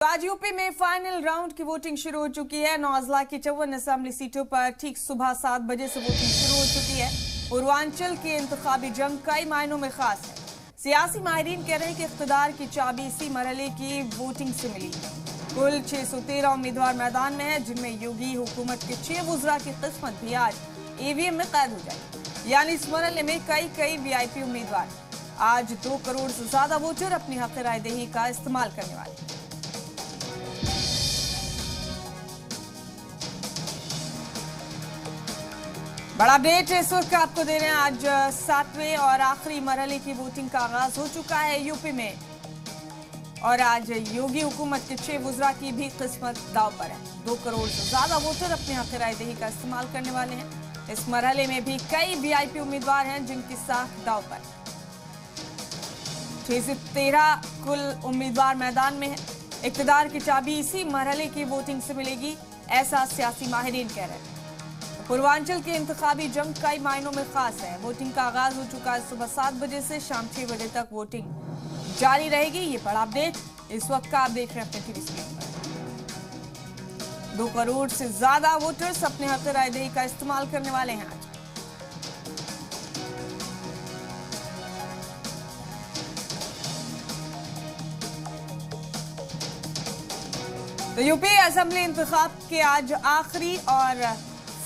आज यूपी में final round की वोटिंग शुरू हो चुकी है। 9 अजला की 54 असेंबली सीटों पर ठीक सुबह 7 बजे से वोटिंग शुरू हो चुकी है। पूर्वांचल की इंतखाबी जंग कई मायनों में खास है। सियासी माहिरीन कह रहे हैं कि इख्तिदार की चाबी इसी मरहले की वोटिंग से मिली। कुल 613 उम्मीदवार मैदान में हैं, जिनमें योगी हुकूमत के 6 वुज़रा की किस्मत भी आज ईवीएम में कैद हो जाएगी। यानी इस मरहले में कई वीआईपी उम्मीदवार आज 2 करोड़ से ज्यादा वोटर अपनी हक राय दही का इस्तेमाल करने वाले हैं। बड़ा अपडेट इस वक्त आपको दे रहे हैं। आज 7वें और आखिरी मरहले की वोटिंग का आगाज हो चुका है यूपी में, और आज योगी हुकूमत के 6 वुज़रा की भी किस्मत दाव पर है। 2 करोड़ से ज्यादा वोटर अपने हक राय दही का इस्तेमाल करने वाले हैं। इस मरहले में भी कई वीआईपी उम्मीदवार हैं जिनकी साख दाव पर है। 6 से 13 कुल उम्मीदवार मैदान में है। इख्तिदार की चाबी इसी मरहले की वोटिंग से मिलेगी, ऐसा सियासी माहिरीन कह रहे हैं। पूर्वांचल की इंतखाबी जंग कई मायनों में खास है। वोटिंग का आगाज हो चुका है। सुबह 7 बजे से शाम 6 बजे तक वोटिंग जारी रहेगी। ये बड़ा अपडेट इस वक्त का आप देख रहे हैं अपने टीवी स्क्रीन पर। 2 करोड़ से ज्यादा वोटर्स अपने हक राय दही का इस्तेमाल करने वाले हैं आज। तो यूपी असेंबली इंतखाब के आज आखिरी और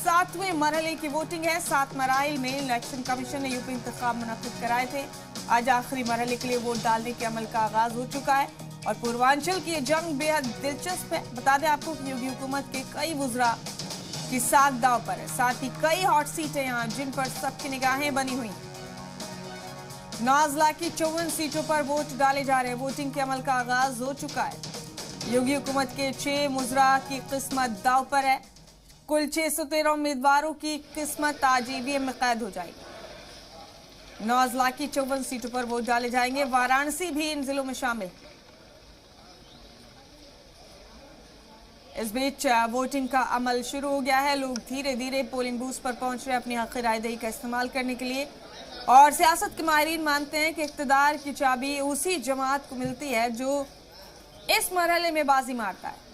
7वें मरहले की वोटिंग है। 7 मराइल में इलेक्शन कमीशन ने यूपी इंतखाब मुनक्किद कराए थे। आज आखिरी मरहले के लिए वोट डालने के अमल का आगाज हो चुका है और पूर्वांचल की ये जंग बेहद दिलचस्प है। बता दें आपको कि योगी हुकूमत के कई वुज़रा की साख दाव पर है। साथ ही कई हॉट सीटें यहाँ जिन पर सबकी निगाहें बनी हुई। 9 अजला की 54 सीटों पर वोट डाले जा रहे हैं। वोटिंग के अमल का आगाज हो चुका है। योगी हुकूमत के 6 वुज़रा की किस्मत दाव पर है। कुल 613 उम्मीदवारों की किस्मत आज ईवीएम में कैद हो जाएगी। 9 अजला की 54 सीटों पर वोट डाले जाएंगे। वाराणसी भी इन जिलों में शामिल। इस बीच वोटिंग का अमल शुरू हो गया है। लोग धीरे धीरे पोलिंग बूथ पर पहुंच रहे हैं अपनी हक राय दही का इस्तेमाल करने के लिए। और सियासत के माहिरीन मानते हैं कि इख्तिदार की चाबी उसी जमात को मिलती है जो इस मरहले में बाजी मारता है।